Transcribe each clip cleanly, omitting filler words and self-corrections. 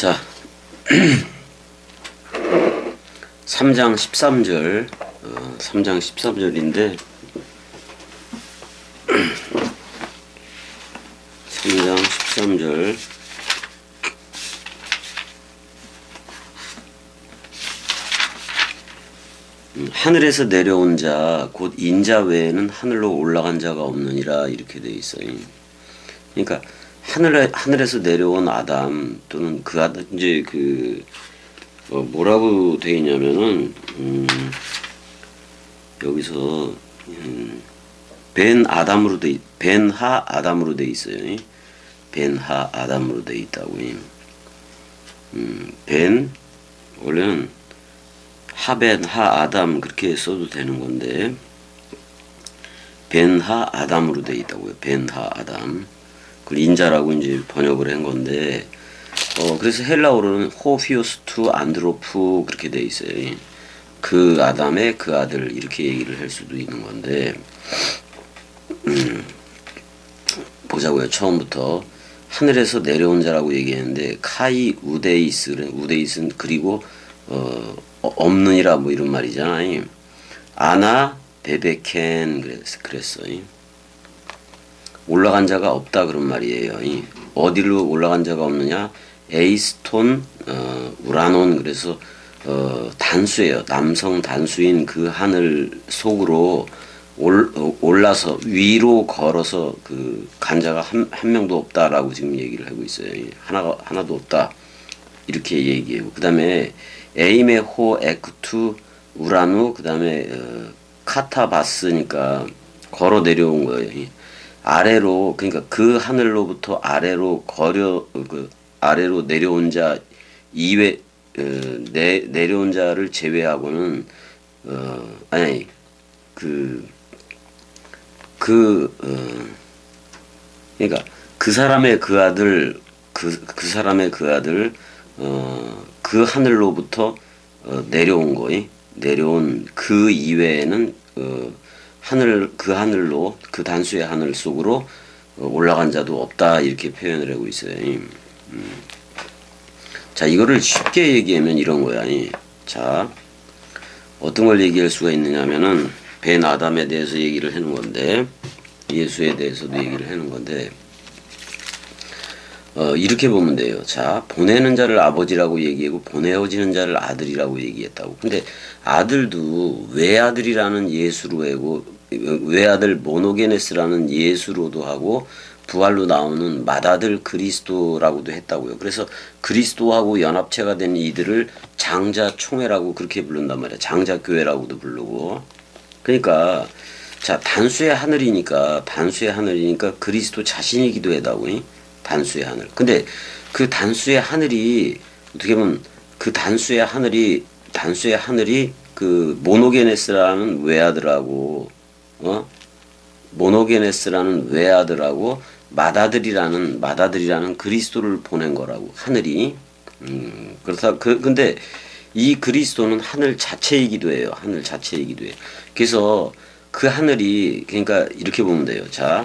자, 3장 13절, 3장 13절인데, 3장 13절, 하늘에서 내려온 자, 곧 인자 외에는 하늘로 올라간 자가 없느니라, 이렇게 되어 있어요. 그러니까, 하늘에서 내려온 아담, 또는 그 아담, 이제 뭐라고 되어 있냐면은, 여기서, 벤하 아담으로 되어 있어요. 벤하 아담으로 되어 있다고. 원래는 하벤하 아담 그렇게 써도 되는 건데, 벤하 아담으로 되어 있다고요. 벤하 아담. 그걸 인자라고 이제 번역을 한 건데, 그래서 헬라어로는 호피오스 투 안드로프 그렇게 되어 있어요. 그 아담의 그 아들 이렇게 얘기를 할 수도 있는 건데, 보자고요. 처음부터 하늘에서 내려온 자라고 얘기했는데 카이 우데이스는 그리고 없느니라 뭐 이런 말이잖아요. 아나 베베켄 그랬어요. 올라간 자가 없다 그런 말이에요. 어디로 올라간 자가 없느냐? 에이스톤 우라논 그래서 단수예요. 남성 단수인 그 하늘 속으로 올라서 위로 걸어서 그 간자가 한 명도 없다라고 지금 얘기를 하고 있어요. 하나도 없다 이렇게 얘기해요. 그 다음에 에이메호 에크투 우라누 그 다음에 카타바스니까 걸어 내려온 거예요. 아래로 그러니까 그 하늘로부터 아래로 아래로 내려온 자 이외 내려온 자를 제외하고는 아니 그러니까 그 사람의 그 아들 그 사람의 그 아들 그 하늘로부터 내려온 거이 내려온 그 이외에는 그 하늘로 그 단수의 하늘 속으로 올라간 자도 없다 이렇게 표현을 하고 있어요. 자, 이거를 쉽게 얘기하면 이런 거야. 자, 어떤 걸 얘기할 수가 있느냐면은 벤 아담에 대해서 얘기를 하는 건데 예수에 대해서도 얘기를 하는 건데 이렇게 보면 돼요. 자, 보내는 자를 아버지라고 얘기하고 보내어지는 자를 아들이라고 얘기했다고. 근데 아들도 외아들이라는 예수로 하고 외아들 모노게네스라는 예수로도 하고 부활로 나오는 맏아들 그리스도라고도 했다고요. 그래서 그리스도하고 연합체가 된 이들을 장자총회라고 그렇게 부른단 말이야. 장자교회라고도 부르고. 그러니까 자, 단수의 하늘이니까 그리스도 자신이기도 하다고. 단수의 하늘. 근데 그 단수의 하늘이 어떻게 보면 그 단수의 하늘이 그 모노게네스라는 외아들하고 모노게네스라는 외아들하고 맏아들이라는 그리스도를 보낸 거라고 하늘이. 그렇다. 근데 이 그리스도는 하늘 자체이기도 해요. 하늘 자체이기도 해요. 그래서 그 하늘이 그러니까 이렇게 보면 돼요. 자,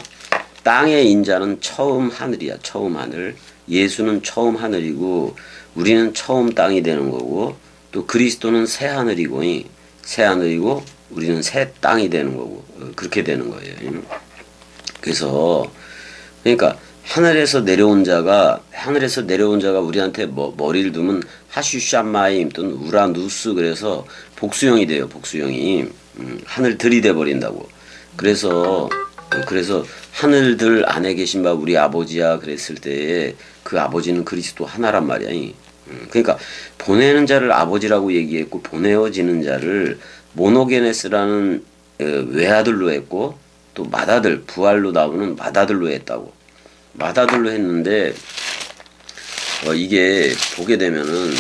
땅의 인자는 처음 하늘이야. 처음 하늘. 예수는 처음 하늘이고 우리는 처음 땅이 되는 거고 또 그리스도는 새 하늘이고 우리는 새 땅이 되는 거고 그렇게 되는 거예요. 그래서 그러니까 하늘에서 내려온 자가 우리한테 머리를 두면 하슈샤마임 또는 우라누스 그래서 복수형이 돼요. 복수형이 하늘 들이대 버린다고. 그래서 하늘들 안에 계신 바 우리 아버지야 그랬을 때에 그 아버지는 그리스도 하나란 말이야. 그러니까 보내는 자를 아버지라고 얘기했고 보내어지는 자를 모노게네스라는 외아들로 했고 또 맏아들 부활로 나오는 맏아들로 했다고. 맏아들로 했는데 이게 보게 되면은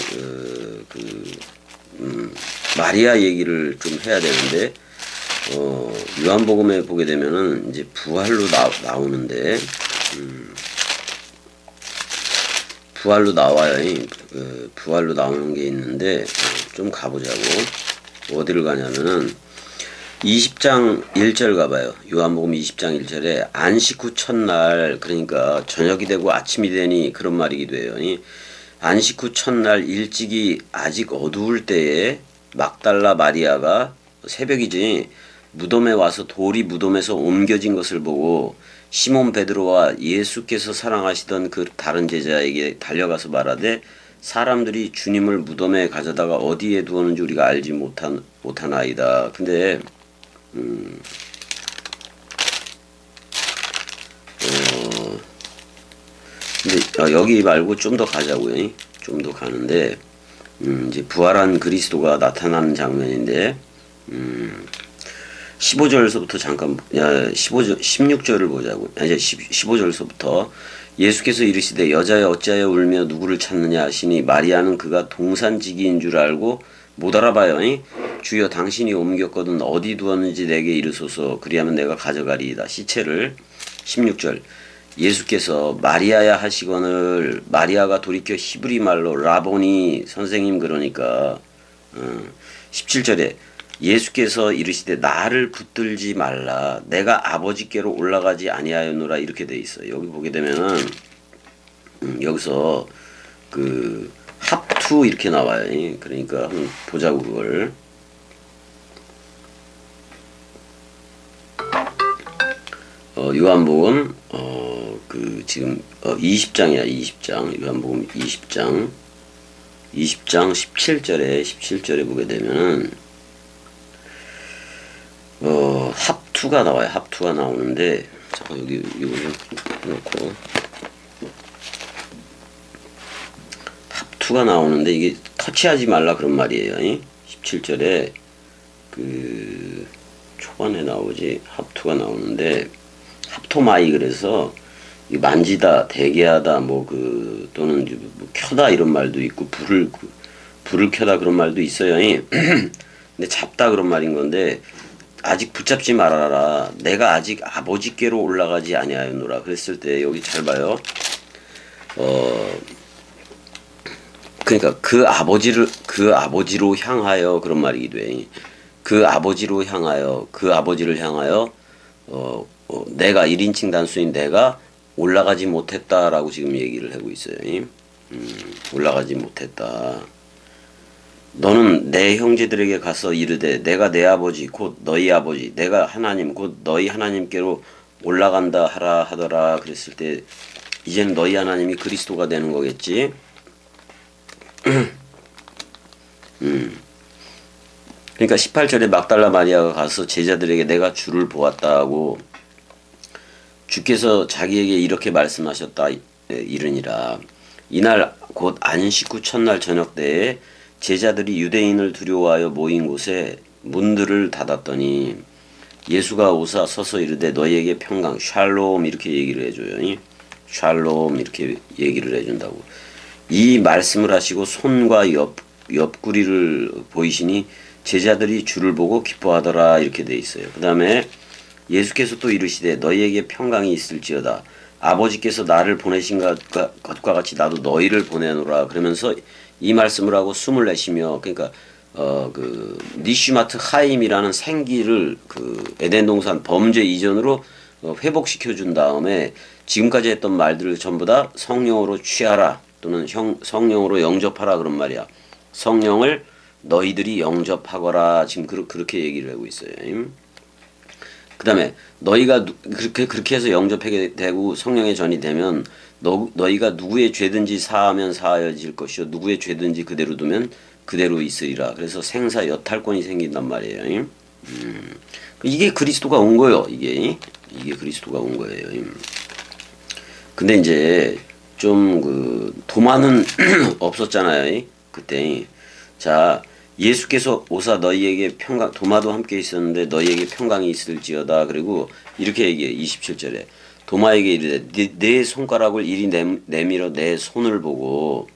마리아 얘기를 좀 해야 되는데 요한복음에 보게 되면은 이제 부활로 나오는데 부활로 나와요. 부활로 나오는 게 있는데 좀 가보자고. 어디를 가냐면은 20장 1절 가봐요. 요한복음 20장 1절에 안식 후 첫날 그러니까 저녁이 되고 아침이 되니 그런 말이기도 해요. 안식 후 첫날 일찍이 아직 어두울 때에 막달라 마리아가 새벽이지 무덤에 와서 돌이 무덤에서 옮겨진 것을 보고 시몬 베드로와 예수께서 사랑하시던 그 다른 제자에게 달려가서 말하되 사람들이 주님을 무덤에 가져다가 어디에 두었는지 우리가 알지 못하나이다. 근데 여기 말고 좀 더 가자고요. 좀 더 가는데 이제 부활한 그리스도가 나타나는 장면인데 15절서부터 잠깐 16절을 보자고. 이제 15절서부터 예수께서 이르시되 여자여 어찌하여 울며 누구를 찾느냐 하시니 마리아는 그가 동산지기인 줄 알고 못 알아봐요. 주여 당신이 옮겼거든 어디 두었는지 내게 이르소서 그리하면 내가 가져가리이다. 시체를. 16절 예수께서 마리아야 하시거늘 마리아가 돌이켜 히브리 말로 라보니 선생님 그러니까 17절에 예수께서 이르시되 나를 붙들지 말라 내가 아버지께로 올라가지 아니하였노라 이렇게 돼 있어요. 여기 보게 되면은 여기서 그 합투 이렇게 나와요. 그러니까 한번 보자고 그걸. 요한복음 그 지금 20장이야. 20장 요한복음 20장 17절에 보게 되면은 합투가 나와요. 합투가 나오는데 잠깐 여기 이거 좀 놓고 합투가 나오는데 이게 터치하지 말라 그런 말이에요. 17절에 그 초반에 나오지 합투가 나오는데 합토마이 그래서 만지다, 대게하다, 뭐 그 또는 뭐 켜다 이런 말도 있고 불을 켜다 그런 말도 있어요. 근데 잡다 그런 말인 건데 아직 붙잡지 말아라. 내가 아직 아버지께로 올라가지 아니하였노라. 그랬을 때 여기 잘 봐요. 그러니까 그 아버지로 향하여 그런 말이기도 해. 그 아버지를 향하여 내가 1인칭 단수인 내가 올라가지 못했다라고 지금 얘기를 하고 있어요. 올라가지 못했다. 너는 내 형제들에게 가서 이르되 내가 내 아버지 곧 너희 아버지 내가 하나님 곧 너희 하나님께로 올라간다 하라 하더라. 그랬을 때 이제는 너희 하나님이 그리스도가 되는 거겠지. 그러니까 18절에 막달라 마리아가 가서 제자들에게 내가 주를 보았다고 주께서 자기에게 이렇게 말씀하셨다 이르니라. 이날 곧 안식 후 첫날 저녁 때에 제자들이 유대인을 두려워하여 모인 곳에 문들을 닫았더니 예수가 오사 서서 이르되 너희에게 평강 샬롬 이렇게 얘기를 해줘요. 샬롬 이렇게 얘기를 해준다고. 이 말씀을 하시고 손과 옆구리를 보이시니 제자들이 주를 보고 기뻐하더라 이렇게 돼 있어요. 그 다음에 예수께서 또 이르시되 너희에게 평강이 있을지어다. 아버지께서 나를 보내신 것과 같이 나도 너희를 보내노라. 그러면서 이 말씀을 하고 숨을 내쉬며 그러니까 그 니슈마트 하임이라는 생기를 그 에덴 동산 범죄 이전으로 회복시켜 준 다음에 지금까지 했던 말들을 전부 다 성령으로 취하라 또는 성령으로 영접하라 그런 말이야. 성령을 너희들이 영접하거라 지금 그렇게 얘기를 하고 있어요. 그 다음에 너희가 그렇게 해서 영접하게 되고 성령의 전이 되면 너희가 누구의 죄든지 사하면 사하여질 것이요 누구의 죄든지 그대로 두면 그대로 있으리라. 그래서 생사 여탈권이 생긴단 말이에요. 이게 그리스도가 온 거예요. 이게 그리스도가 온 거예요. 근데 이제 좀 그 도마는 없었잖아요. 그때. 자 예수께서 오사 너희에게 평강 도마도 함께 있었는데 너희에게 평강이 있을지어다. 그리고 이렇게 얘기해 27절에 도마에게 이르되 내 손가락을 이리 내밀어 내 손을 보고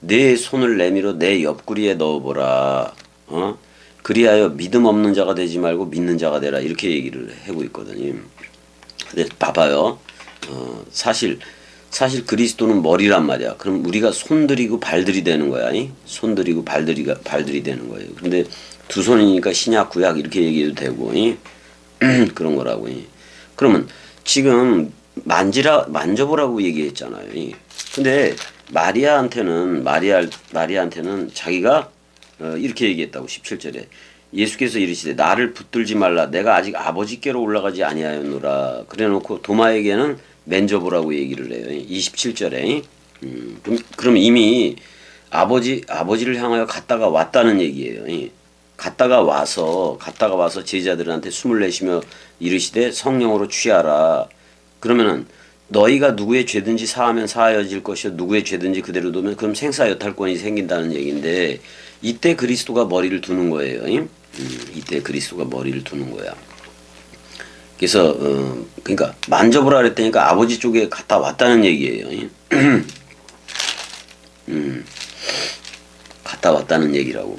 내 손을 내밀어 내 옆구리에 넣어보라. 그리하여 믿음 없는 자가 되지 말고 믿는 자가 되라. 이렇게 얘기를 하고 있거든요. 근데 봐봐요. 사실 그리스도는 머리란 말이야. 그럼 우리가 손들이고 발들이 되는 거야. 손들이고 발들이 되는 거예요. 근데 두 손이니까 신약 구약 이렇게 얘기해도 되고 그런 거라고. 그러면 지금 만져보라고 얘기했잖아요. 근데 마리아한테는 자기가 이렇게 얘기했다고 17절에 예수께서 이르시되 나를 붙들지 말라 내가 아직 아버지께로 올라가지 아니하였노라 그래놓고 도마에게는 맨져보라고 얘기를 해요. 27절에 그럼 이미 아버지를 향하여 갔다가 왔다는 얘기예요. 갔다가 와서 제자들한테 숨을 내쉬며 이르시되 성령으로 취하라. 그러면은 너희가 누구의 죄든지 사하면 사하여질 것이요 누구의 죄든지 그대로 두면 그럼 생사여탈권이 생긴다는 얘기인데 이때 그리스도가 머리를 두는 거예요. 이때 그리스도가 머리를 두는 거야. 그래서 그러니까 만져보라 그랬다니까 아버지 쪽에 갔다 왔다는 얘기예요. 갔다 왔다는 얘기라고.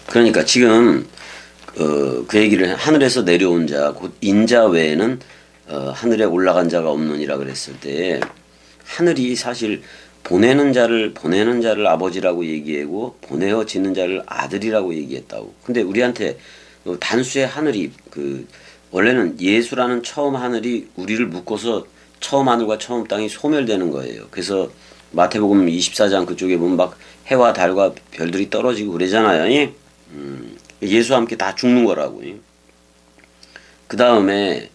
그러니까 지금 그 얘기를 하늘에서 내려온 자 곧 인자 외에는 하늘에 올라간 자가 없느니라 그랬을 때 하늘이 사실 보내는 자를 아버지라고 얘기하고 보내어지는 자를 아들이라고 얘기했다고. 근데 우리한테 단수의 하늘이 원래는 예수라는 처음 하늘이 우리를 묶어서 처음 하늘과 처음 땅이 소멸되는 거예요. 그래서 마태복음 24장 그쪽에 보면 막 해와 달과 별들이 떨어지고 그러잖아요. 예수와 함께 다 죽는 거라고. 그 다음에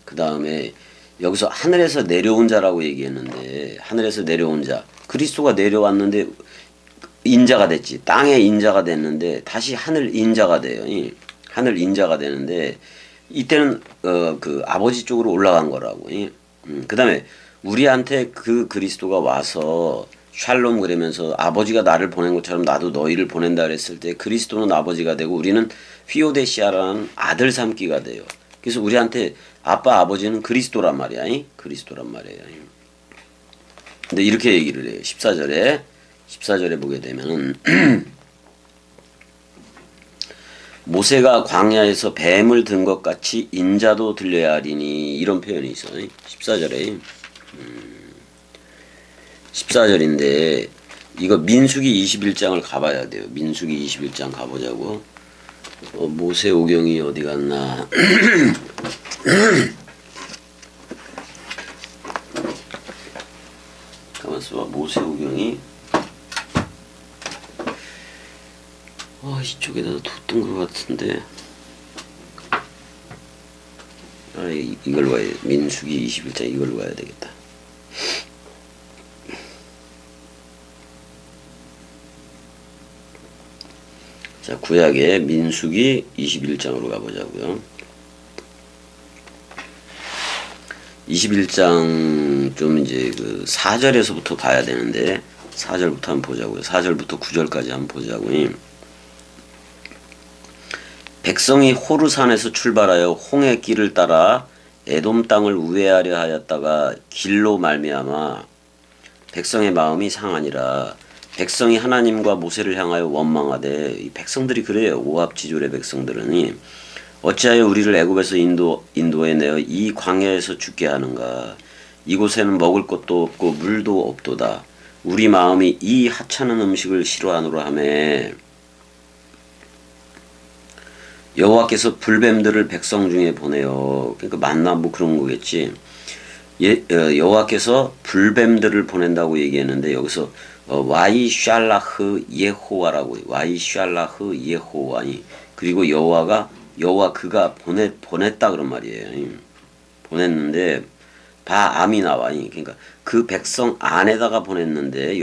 여기서 하늘에서 내려온 자라고 얘기했는데 하늘에서 내려온 자 그리스도가 내려왔는데 인자가 됐지. 땅의 인자가 됐는데 다시 하늘 인자가 돼요. 하늘 인자가 되는데 이때는 그 아버지 쪽으로 올라간 거라고. 그 다음에 우리한테 그 그리스도가 와서 샬롬 그러면서 아버지가 나를 보낸 것처럼 나도 너희를 보낸다 그랬을 때 그리스도는 아버지가 되고 우리는 휘오데시아라는 아들 삼기가 돼요. 그래서 우리한테 아빠 아버지는 그리스도란 말이야. 그리스도란 말이에요. 근데 이렇게 얘기를 해요. 14절에 보게 되면은 모세가 광야에서 뱀을 든 것 같이 인자도 들려야 하리니 이런 표현이 있어요. 14절에 14절인데 이거 민수기 21장을 가봐야 돼요. 민수기 21장 가보자고. 모세오경이 어디 갔나. 가만있어 봐. 모세오경이 이쪽에다 뒀던 것 같은데 이걸로 가야 돼. 민수기 21장 이걸로 가야 되겠다. 자, 구약의 민수기 21장으로 가보자고요. 21장 좀 이제 4절에서부터 봐야 되는데 4절부터 한번 보자고요. 4절부터 9절까지 한번 보자고요. 백성이 호르산에서 출발하여 홍해 길을 따라 에돔 땅을 우회하려 하였다가 길로 말미암아 백성의 마음이 상하니라. 백성이 하나님과 모세를 향하여 원망하되 이 백성들이 그래요. 모압지졸의 백성들은 어찌하여 우리를 애굽에서 인도에 내어 이 광야에서 죽게 하는가. 이곳에는 먹을 것도 없고 물도 없도다. 우리 마음이 이 하찮은 음식을 싫어하노라 하매 여호와께서 불뱀들을 백성 중에 보내요. 그러니까 만나 뭐 그런 거겠지. 여호와께서 불뱀들을 보낸다고 얘기했는데 여기서 와이샬라흐 예호와라고 해요. 와이샬라흐 예호와. 그리고 여호와 그가 보냈다 그런 말이에요. 보냈는데 바암이 나와. 그러니까 그 백성 안에다가 보냈는데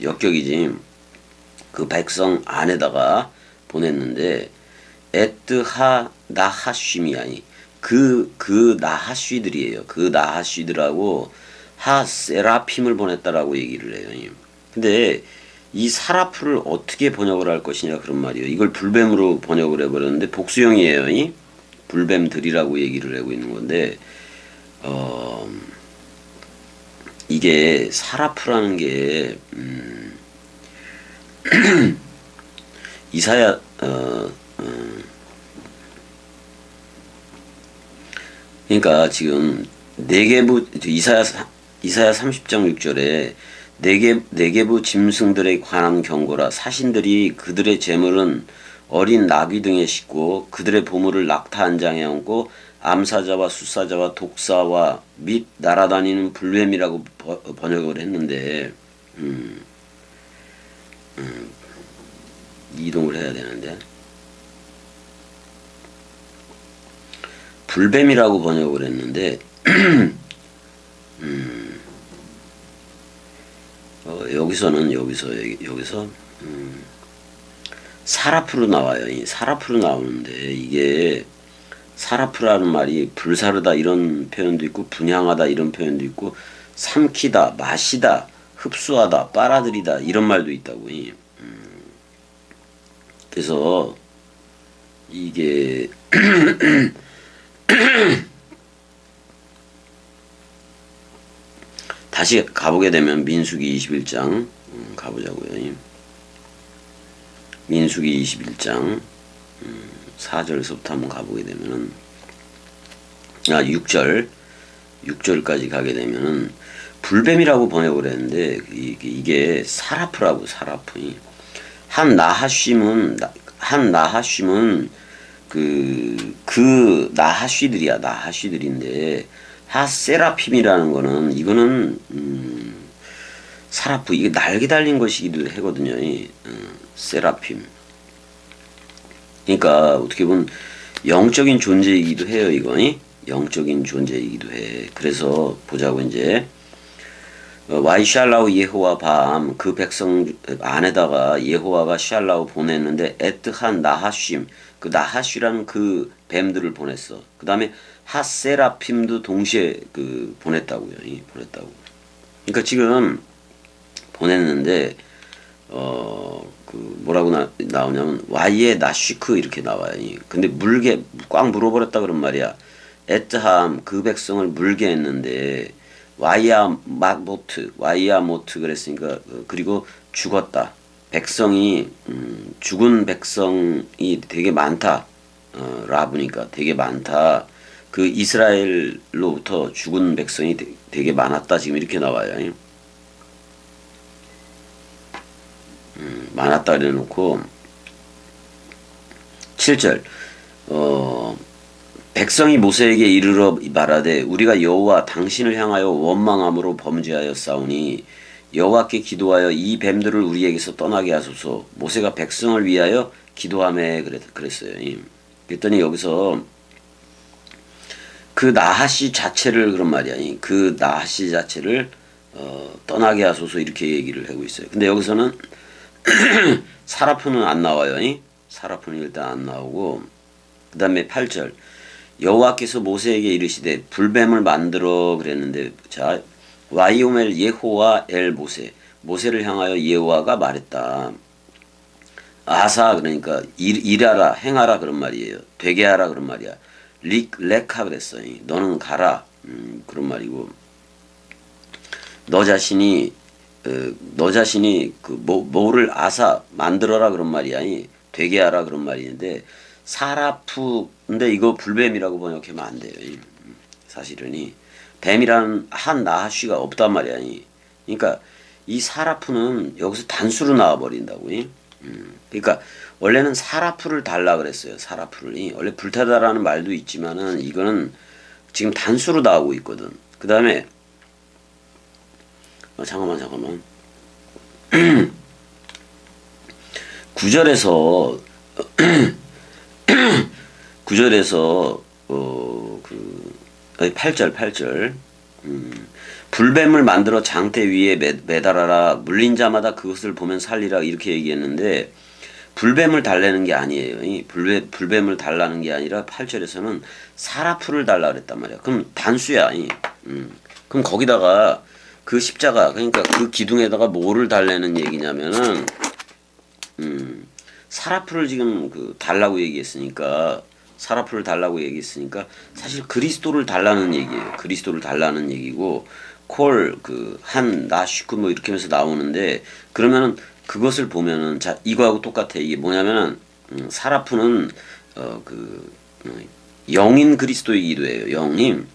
역격이지. 그 백성 안에다가 보냈는데 에뜨하 나하쉬미야. 그 나하쉬들이에요. 그 나하쉬들하고 하세라핌을 보냈다라고 얘기를 해요. 근데 이 사라프를 어떻게 번역을 할 것이냐 그런 말이에요. 이걸 불뱀으로 번역을 해버렸는데 복수형이에요. 불뱀들이라고 얘기를 하고 있는 건데 이게 사라프라는 게 이사야 그러니까 지금 네개부 이사야 30장 6절에 네개부 짐승들에 관한 경고라. 사신들이 그들의 재물은 어린 나귀 등에 싣고 그들의 보물을 낙타 한 장에 얹고 암사자와 수사자와 독사와 및 날아다니는 불뱀이라고 번역을 했는데 이동을 해야 되는데 불뱀이라고 번역을 했는데 여기서 사라프로 나와요. 이 사라프로 나오는데 이게 사라프라는 말이 불사르다 이런 표현도 있고 분향하다 이런 표현도 있고 삼키다, 마시다, 흡수하다, 빨아들이다 이런 말도 있다고. 그래서 이게 다시 가보게 되면 민수기 21장 가보자고요. 민수기 21장 4절에서부터 한번 가보게 되면은 6절까지 가게 되면은 불뱀이라고 번역을 했는데 이게 사라프라고. 사라프. 한 나하쉼은 그 나하쉬들이야. 나하쉬들인데 하세라핌이라는 거는 이거는 사라프 이게 날개 달린 것이기도 하거든요. 세라핌. 그러니까 어떻게 보면 영적인 존재이기도 해요. 이거 영적인 존재이기도 해. 그래서 보자고 이제 와이샬라우 예호와 밤 그 백성 안에다가 예호와가 샬라우 보냈는데 에트한 나하쉼 그 나하쉬라는 그 뱀들을 보냈어. 그 다음에 하세라핌도 동시에 보냈다고요. 보냈다고. 그러니까 지금 보냈는데 뭐라고 나오냐면 와이에 나쉬크 이렇게 나와요. 근데 물게 꽉 물어버렸다 그런 말이야. 에트함 그 백성을 물게 했는데 와이아모트 그랬으니까 그리고 죽었다. 백성이 죽은 백성이 되게 많다. 라보니까 되게 많다. 그 이스라엘로부터 죽은 백성이 되게 많았다. 지금 이렇게 나와요. 많았다 그래놓고 7절 백성이 모세에게 이르러 말하되 우리가 여호와 당신을 향하여 원망함으로 범죄하여 싸우니 여호와께 기도하여 이 뱀들을 우리에게서 떠나게 하소서. 모세가 백성을 위하여 기도하며 그랬어요. 그랬더니 여기서 그 나하시 자체를 그런 말이야. 그 나하시 자체를 떠나게 하소서 이렇게 얘기를 하고 있어요. 근데 여기서는 사라프는 안 나와요. 사라프는 일단 안 나오고 그 다음에 8절 여호와께서 모세에게 이르시되 불뱀을 만들어 그랬는데 자 와이오멜 예호와 엘 모세를 향하여 예호와가 말했다. 아사 그러니까 일하라 행하라 그런 말이에요. 되게 하라 그런 말이야. 레카 그랬어. 너는 가라 그런 말이고 너 자신이 뭐를 아사 만들어라 그런 말이야. 되게 하라 그런 말인데 사라프 근데 이거 불뱀이라고 번역하면 안 돼요. 사실은 뱀이라는 한 나하쉬가 없단 말이야. 그러니까 이 사라프는 여기서 단수로 나와 버린다고. 그러니까 원래는 사라프를 달라 그랬어요. 사라프를 원래 불타다라는 말도 있지만은 이거는 지금 단수로 나오고 있거든. 그 다음에 잠깐만 9절에서 8절 불뱀을 만들어 장대 위에 매달아라 물린 자마다 그것을 보면 살리라 이렇게 얘기했는데 불뱀을 달라는 게 아니에요. 불뱀을 달라는 게 아니라 8절에서는 사라프를 달라 그랬단 말이야. 그럼 단수야. 그럼 거기다가 그 십자가 그러니까 그 기둥에다가 뭐를 달라는 얘기냐면은 사라프를 지금 달라고 얘기했으니까 사라프를 달라고 얘기했으니까 사실 그리스도를 달라는 얘기예요. 그리스도를 달라는 얘기고 한 나쉬크 뭐 이렇게 하면서 나오는데 그러면은 그것을 보면은 자 이거하고 똑같아. 이게 뭐냐면은 사라프는 영인 그리스도이기도 해요. 영임.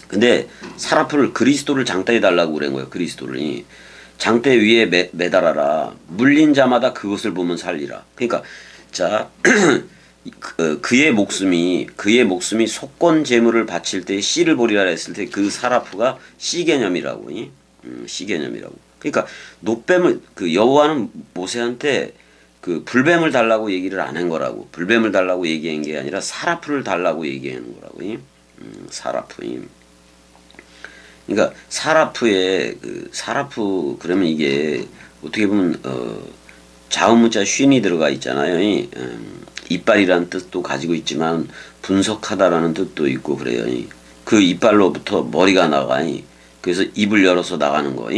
근데 사라프를 그리스도를 장대에 달라고 그런 거예요. 그리스도를 장대 위에 매달아라. 물린 자마다 그것을 보면 살리라. 그러니까 자 그의 목숨이 속건 제물을 바칠 때 씨를 보리라 했을 때 그 사라프가 씨 개념이라고. 씨 개념이라고. 그러니까 노뱀을 그 여호와는 모세한테 그 불뱀을 달라고 얘기를 안 한 거라고. 불뱀을 달라고 얘기한 게 아니라 사라프를 달라고 얘기하는 거라고. 사라프. 그러니까 사라프 그러면 이게 어떻게 보면 자음문자 쉰이 들어가 있잖아요. 이빨이라는 뜻도 가지고 있지만 분석하다라는 뜻도 있고 그래요. 그 이빨로부터 머리가 나가. 그래서 입을 열어서 나가는 거.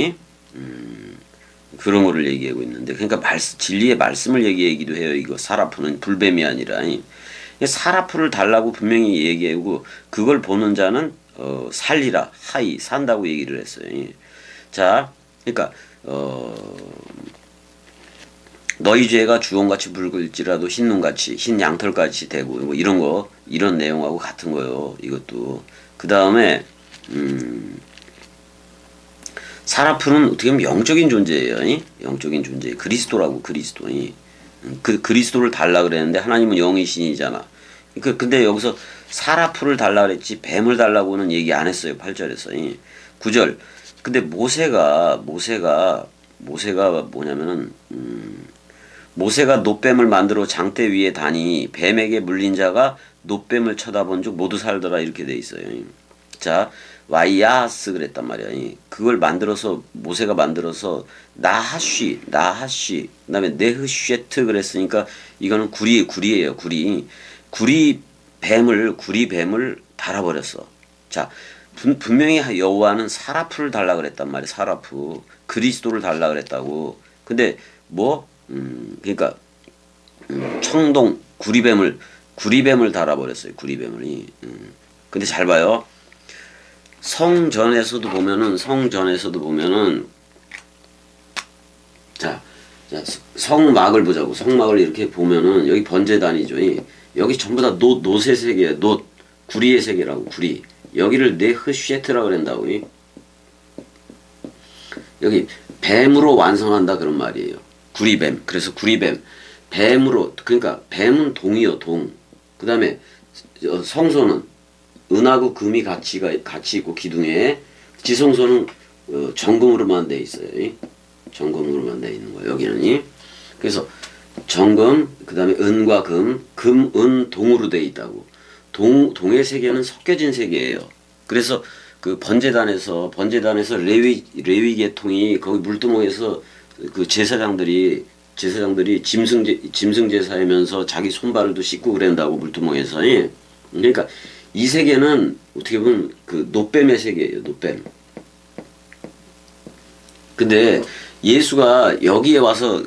그런 거를 얘기하고 있는데, 그러니까 진리의 말씀을 얘기하기도 해요. 이거 사라프는 불뱀이 아니라. 사라프를 달라고 분명히 얘기하고, 그걸 보는 자는 살리라, 산다고 얘기를 했어요. 자, 그러니까 너희 죄가 주홍같이 붉을지라도 흰 양털같이 되고, 뭐 이런 내용하고 같은 거요. 이것도. 그 다음에 사라프는 어떻게 보면 영적인 존재예요. 영적인 존재. 그리스도라고, 그리스도. 그리스도를 달라 그랬는데 하나님은 영이신이잖아. 근데 여기서 사라프를 달라 그랬지 뱀을 달라고는 얘기 안 했어요. 8절에서. 9절. 근데 모세가 뭐냐면은 모세가 놋뱀을 만들어 장대 위에 다니 뱀에게 물린 자가 놋뱀을 쳐다본 즉 모두 살더라 이렇게 돼 있어요. 자, 와이야스 그랬단 말이야. 그걸 모세가 만들어서 나하쉬 그다음에 네흐쉐트 그랬으니까 이거는 구리예요. 구리 뱀을 달아버렸어. 자, 분명히 여호와는 사라프를 달라 그랬단 말이야. 사라프 그리스도를 달라 그랬다고. 근데 그러니까 청동 구리뱀을 달아버렸어요. 구리뱀을. 근데 잘 봐요. 성전에서도 보면은 자 성막을 보자고. 성막을 이렇게 보면은 여기 번제단이죠. 여기 전부 다 놋의 세계예요. 구리의 세계라고. 구리. 여기를 네흐쉐트라고 그런다고. 여기 뱀으로 완성한다 그런 말이에요. 구리뱀. 그래서 구리뱀. 뱀으로, 그러니까 뱀은 동이요, 동. 그 다음에 성소는 은하고 금이 같이 있고 기둥에, 지성소는 정금으로만 돼 있어요. 정금으로만 돼 있는 거예요. 여기는. 그래서 정금, 그 다음에 은과 금, 은, 동으로 돼 있다고. 동의 세계는 섞여진 세계예요. 그래서 그 번제단에서 레위 계통이 거기 물두멍에서 그 제사장들이 짐승 제사하면서 자기 손발도 씻고 그런다고 물두멍에서. 그러니까 이 세계는 어떻게 보면 그 놋뱀의 세계예요. 놋뱀. 근데 예수가 여기에 와서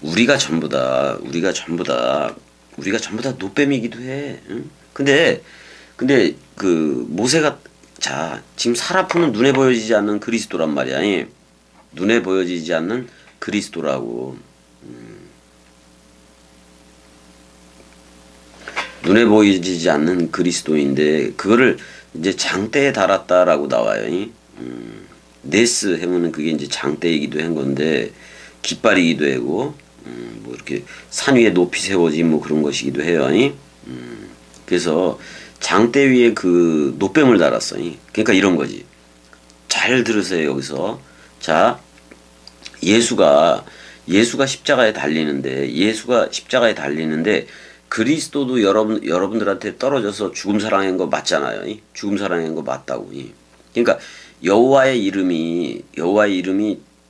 우리가 전부 다 놋뱀이기도 해. 응? 근데 그 모세가 지금 사라프는 눈에 보여지지 않는 그리스도란 말이야. 눈에 보여지지 않는 그리스도라고. 눈에 보이지 않는 그리스도인데 그거를 이제 장대에 달았다라고 나와요. 네스 해면은 그게 이제 장대이기도 한 건데 깃발이기도 하고 뭐 이렇게 산 위에 높이 세워진 뭐 그런 것이기도 해요. 그래서 장대 위에 그 놋뱀을 달았어. 그러니까 이런 거지. 잘 들으세요. 여기서 자, 예수가 십자가에 달리는데 그리스도도 여러분들한테 떨어져서 죽음 사랑한 거 맞잖아요. 죽음 사랑한 거 맞다고. 그러니까 여호와의 이름이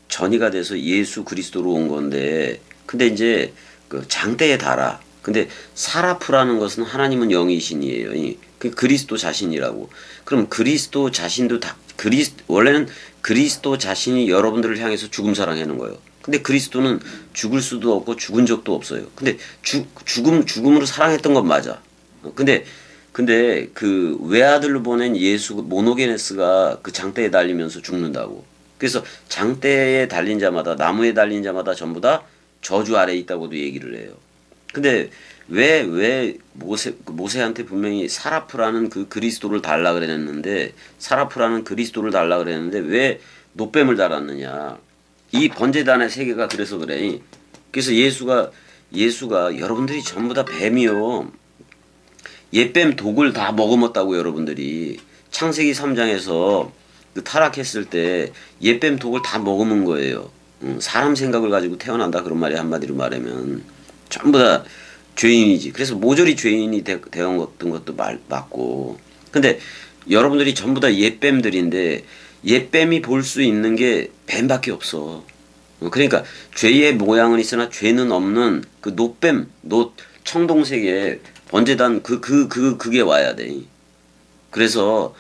전이가 돼서 예수 그리스도로 온 건데, 근데 이제 그 장대에 달아. 근데 사라프라는 것은 하나님은 영이신이에요. 그 그리스도 자신이라고. 그럼 그리스도 자신도 원래는 그리스도 자신이 여러분들을 향해서 죽음 사랑하는 거예요. 근데 그리스도는 죽을 수도 없고 죽은 적도 없어요. 근데 죽음으로 사랑했던 건 맞아. 근데 그 외아들로 보낸 예수 모노게네스가 그 장대에 달리면서 죽는다고. 그래서 장대에 달린 자마다, 나무에 달린 자마다 전부 다 저주 아래에 있다고도 얘기를 해요. 근데 왜 모세한테 분명히 사라프라는 그 그리스도를 달라 그랬는데 왜 놋뱀을 달았느냐? 이 번제단의 세계가 그래서 그래. 그래서 예수가 예수가 여러분들이 전부 다 뱀이요. 옛뱀 독을 다 먹어먹었다고 여러분들이. 창세기 3장에서 그 타락했을 때 옛뱀 독을 다 먹어먹은 거예요. 사람 생각을 가지고 태어난다 그런 말이 한마디로 말하면 전부 다 죄인이지. 그래서 모조리 죄인이 되었던 것도 맞고. 근데 여러분들이 전부 다 옛뱀들인데 옛뱀이 볼 수 있는 게 뱀밖에 없어. 그러니까 죄의 모양은 있으나 죄는 없는 그 노뱀, 청동색의 번제단 그게 와야 돼. 그래서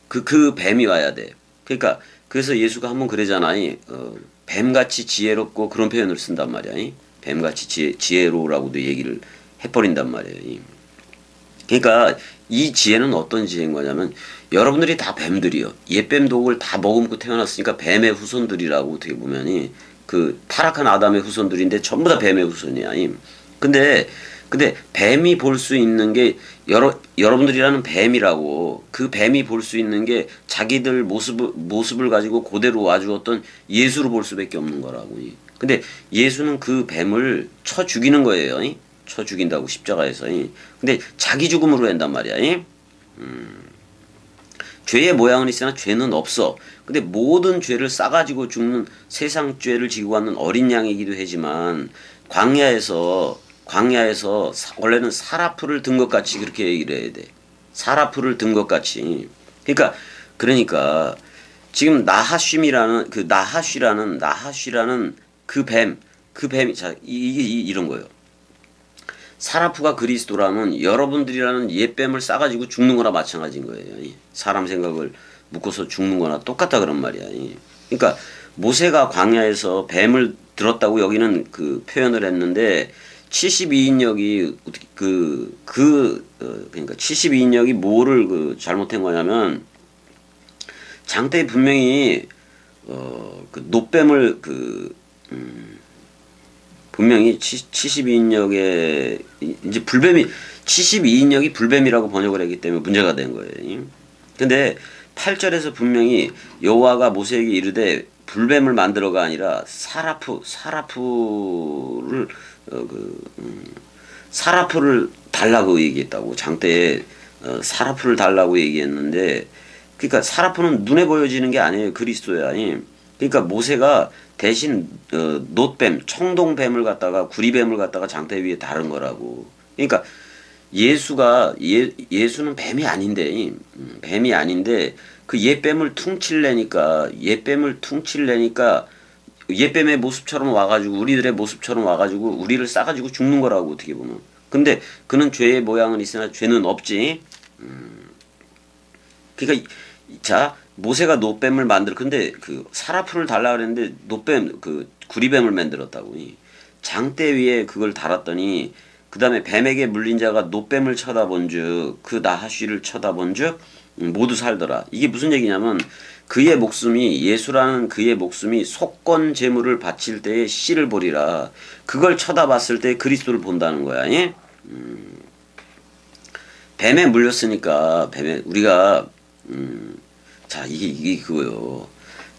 그 뱀이 와야 돼. 그러니까 그래서 예수가 한번 그러잖아. 뱀같이 지혜롭고 그런 표현을 쓴단 말이야. 뱀같이 지혜로우라고도 얘기를 해버린단 말이에요. 그러니까 이 지혜는 어떤 지혜인 거냐면 여러분들이 다 뱀들이요. 옛뱀 독을 다 머금고 태어났으니까 뱀의 후손들이라고 어떻게 보면이 그 타락한 아담의 후손들인데 전부 다 뱀의 후손이야. 근데 뱀이 볼 수 있는 게 여러분들이라는 뱀이라고 그 뱀이 볼 수 있는 게 자기들 모습을 가지고 그대로 와주었던 예수를 볼 수밖에 없는 거라고. 근데 예수는 그 뱀을 쳐 죽이는 거예요. 쳐 죽인다고 십자가에서. 근데 자기 죽음으로 한단 말이야. 죄의 모양은 있으나 죄는 없어. 근데 모든 죄를 싸가지고 죽는 세상 죄를 지고 왔는 어린 양이기도 하지만 광야에서 원래는 사라풀을 든 것 같이 그렇게 얘기를 해야 돼. 사라풀을 든 것 같이. 그러니까 지금 나하쉔이라는 나하쉬라는 그 뱀이 자 이런 거예요. 사라프가 그리스도라면 여러분들이라는 옛뱀을 싸가지고 죽는 거나 마찬가지인 거예요. 사람 생각을 묶어서 죽는 거나 똑같다 그런 말이야. 그러니까 모세가 광야에서 뱀을 들었다고 여기는 그 표현을 했는데 72인역이 그러니까 72인역이 뭐를 잘못한 거냐면 장대에 분명히 그 노뱀을 분명히 72인역에 이제 불뱀이 72인역이 불뱀이라고 번역을 했기 때문에 문제가 된 거예요. 근데 8절에서 분명히 여호와가 모세에게 이르되 불뱀을 만들어가 아니라 사라풀을 달라고 얘기했다고. 장대에 사라풀을 달라고 얘기했는데 그러니까 사라풀은 눈에 보여지는 게 아니에요. 그리스도야. 그러니까 모세가 대신 놋뱀, 청동뱀을 갖다가 구리뱀을 갖다가 장대 위에 다른 거라고. 그러니까 예수는 뱀이 아닌데 그 옛뱀을 퉁칠래니까 옛뱀의 모습처럼 와가지고 우리들의 모습처럼 와가지고 우리를 싸가지고 죽는 거라고 어떻게 보면. 근데 그는 죄의 모양은 있으나 죄는 없지. 그러니까 자 모세가 놋뱀을 근데 그 사라풀을 달라 그랬는데 놋뱀 그 구리뱀을 만들었다고. 장대 위에 그걸 달았더니 그 다음에 뱀에게 물린 자가 놋뱀을 쳐다본즉 그 나하쉬를 쳐다본즉 모두 살더라. 이게 무슨 얘기냐면 예수라는 그의 목숨이 속건 제물을 바칠 때에 씨를 보리라. 그걸 쳐다봤을 때 그리스도를 본다는 거야. 뱀에 물렸으니까 우리가 자 이게 그거요.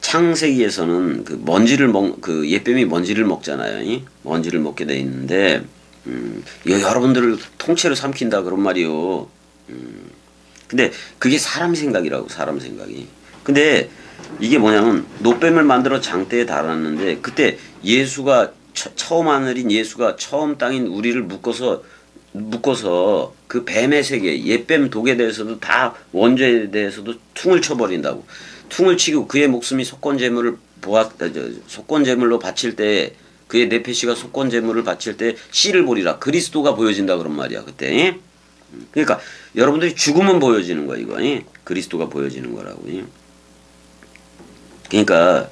창세기에서는 그 옛뱀이 먼지를 먹잖아요. 먼지를 먹게 돼 있는데 여러분들을 통째로 삼킨다 그런 말이요. 근데 그게 사람 생각이라고. 사람 생각이. 근데 이게 뭐냐면 놋뱀을 만들어 장대에 달았는데 그때 예수가 처음 하늘인 예수가 처음 땅인 우리를 묶어서 그 뱀의 세계, 옛뱀 독에 대해서도 다 원죄에 대해서도 퉁을 쳐버린다고. 퉁을 치고 그의 목숨이 속건제물로 바칠 때 그의 네페시가 속건제물을 바칠 때 씨를 보리라. 그리스도가 보여진다 그런 말이야 그때. 그러니까 여러분들이 죽으면 보여지는 거야 이거. 그리스도가 보여지는 거라고. 그러니까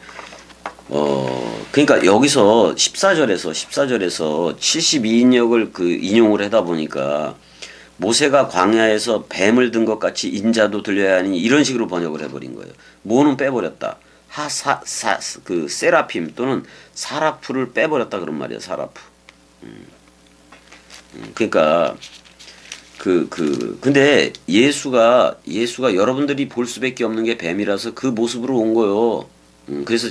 여기서 14절에서 72인역을 인용을 하다 보니까 모세가 광야에서 뱀을 든 것 같이 인자도 들려야 하니 이런 식으로 번역을 해버린 거예요. 뭐는 빼버렸다. 그 세라핌 또는 사라풀을 빼버렸다 그런 말이야. 사라풀. 그러니까 근데 예수가 여러분들이 볼 수밖에 없는 게 뱀이라서 그 모습으로 온 거요. 그래서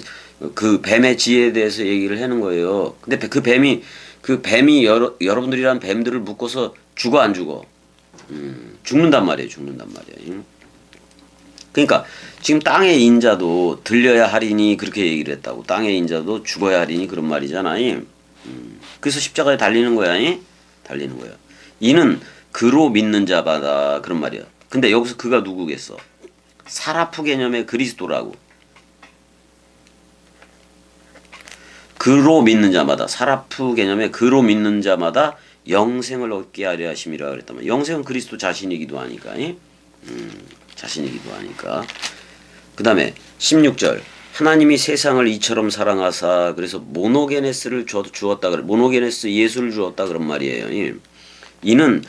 그 뱀의 지혜에 대해서 얘기를 하는 거예요. 근데 그 뱀이 그 뱀이 여러분들이란 뱀들을 묶어서 죽어 안 죽어? 죽는단 말이에요. 죽는단 말이에요. 그러니까 지금 땅의 인자도 들려야 하리니 그렇게 얘기를 했다고. 땅의 인자도 죽어야 하리니 그런 말이잖아요. 그래서 십자가에 달리는 거야. 달리는 거야. 이는 그로 믿는 자마다 그런 말이야. 근데 여기서 그가 누구겠어? 사라프 개념의 그리스도라고. 그로 믿는 자마다, 사라프 개념의 그로 믿는 자마다 영생을 얻게 하려 하심이라 그랬단 말이야. 영생은 그리스도 자신이기도 하니까. 자신이기도 하니까. 그 다음에 16절. 하나님이 세상을 이처럼 사랑하사, 그래서 모노게네스를 주었다 그래. 모노게네스 예수를 주었다 그런 말이에요. 이는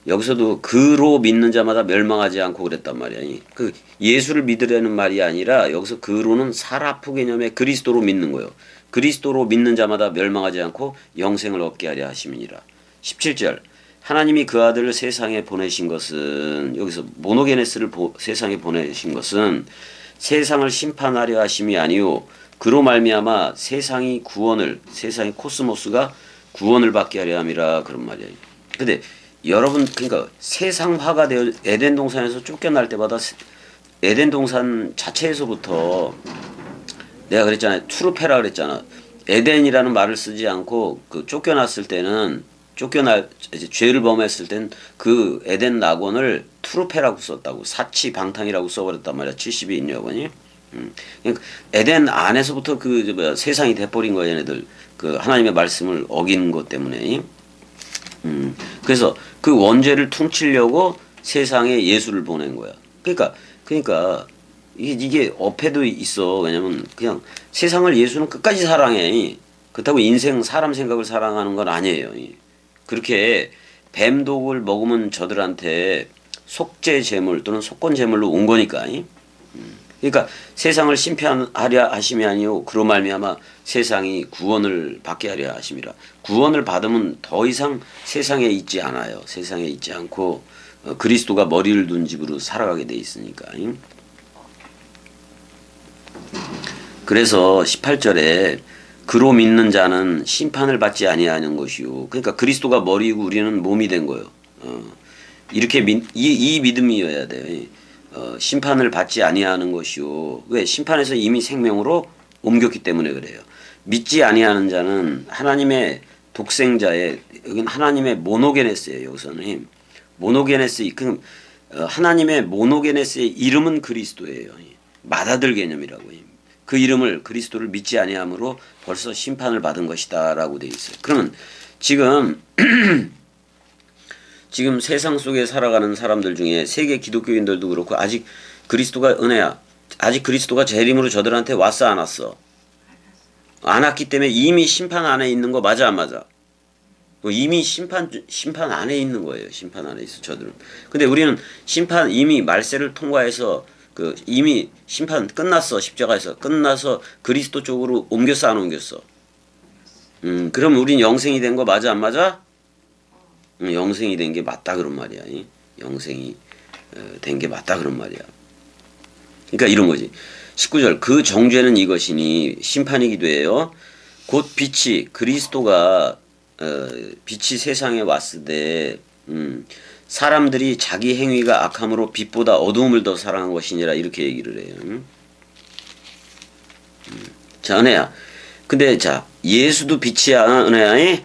여기서도 그로 믿는 자마다 멸망하지 않고 그랬단 말이야. 그 예수를 믿으려는 말이 아니라 여기서 그로는 사라프 개념의 그리스도로 믿는 거예요. 그리스도로 믿는 자마다 멸망하지 않고 영생을 얻게 하려 하심이니라. 17절. 하나님이 그 아들을 세상에 보내신 것은, 여기서 모노게네스를 세상에 보내신 것은 세상을 심판하려 하심이 아니요 그로 말미암아 세상의 코스모스가 구원을 받게 하려 함이라 그런 말이에요. 근데 여러분, 그러니까 세상화가 되어 에덴 동산에서 쫓겨날 때마다 에덴 동산 자체에서부터 내가 그랬잖아요. 투르페라 그랬잖아. 에덴이라는 말을 쓰지 않고 그 쫓겨났을 때는 이제 죄를 범했을 땐 그 에덴 낙원을 투르페라고 썼다고. 사치방탕이라고 써버렸단 말이야. 70이 인여원이. 그러니까 에덴 안에서부터 세상이 돼버린 거야. 얘네들 그 하나님의 말씀을 어긴 것 때문에. 그래서 그 원죄를 퉁치려고 세상에 예수를 보낸 거야. 그러니까 이게 어폐도 있어. 왜냐면 그냥 세상을 예수는 끝까지 사랑해. 그렇다고 사람 생각을 사랑하는 건 아니에요. 그렇게 뱀독을 먹으면 저들한테 속죄 제물 또는 속건 제물로 온 거니까. 그러니까 세상을 심판하려 하심이 아니요 그로 말미암아 세상이 구원을 받게 하려 하심이라. 구원을 받으면 더 이상 세상에 있지 않아요. 세상에 있지 않고 그리스도가 머리를 둔 집으로 살아가게 돼 있으니까. 그래서 18절에 그로 믿는 자는 심판을 받지 아니하는 것이요. 그러니까 그리스도가 머리이고 우리는 몸이 된 거예요. 이렇게 이 믿음이어야 돼요. 심판을 받지 아니하는 것이요. 왜? 심판에서 이미 생명으로 옮겼기 때문에 그래요. 믿지 아니하는 자는 하나님의 독생자의, 여기는 하나님의 모노게네스예요. 여기서는 모노게네스, 하나님의 모노게네스의 이름은 그리스도예요. 맏아들 개념이라고. 그 이름을 그리스도를 믿지 아니함으로 벌써 심판을 받은 것이다 라고 되어 있어요. 그러면 지금 세상 속에 살아가는 사람들 중에 세계 기독교인들도 그렇고 아직 그리스도가 은혜야. 아직 그리스도가 재림으로 저들한테 왔어 안 왔어? 안 왔기 때문에 이미 심판 안에 있는 거 맞아 안 맞아? 이미 심판 안에 있는 거예요. 심판 안에 있어 저들은. 근데 우리는 심판 이미 말세를 통과해서 이미 심판 끝났어. 십자가에서 끝나서 그리스도 쪽으로 옮겼어 안 옮겼어? 그럼 우린 영생이 된 거 맞아 안 맞아? 영생이 된 게 맞다 그런 말이야. 영생이 된 게 맞다 그런 말이야. 그러니까 이런 거지. 19절 그 정죄는 이것이니 심판이기도 해요. 곧 빛이 그리스도가 빛이 세상에 왔을 때 사람들이 자기 행위가 악함으로 빛보다 어두움을 더 사랑한 것이니라 이렇게 얘기를 해요. 자, 은혜야. 근데 자, 예수도 빛이야, 은혜야.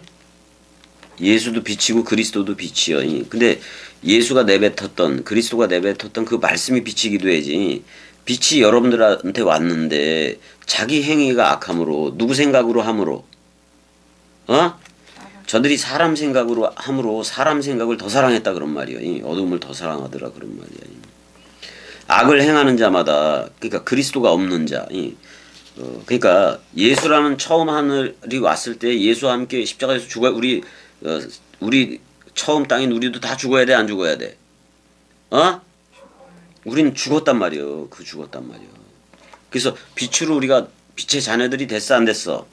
예수도 빛이고 그리스도도 빛이요. 근데 예수가 내뱉었던, 그리스도가 내뱉었던 그 말씀이 빛이기도 해지. 빛이 여러분들한테 왔는데 자기 행위가 악함으로, 누구 생각으로 함으로? 저들이 사람 생각으로 함으로 사람 생각을 더 사랑했다 그런 말이에요. 어둠을 더 사랑하더라 그런 말이에요. 악을 행하는 자마다, 그러니까 그리스도가 없는 자. 그러니까 예수라는 처음 하늘이 왔을 때 예수와 함께 십자가에서 죽어야 우리 처음 땅인 우리도 다 죽어야 돼 안 죽어야 돼? 우리는 죽었단 말이에요. 죽었단 말이에요. 그래서 빛으로 우리가 빛의 자녀들이 됐어 안 됐어?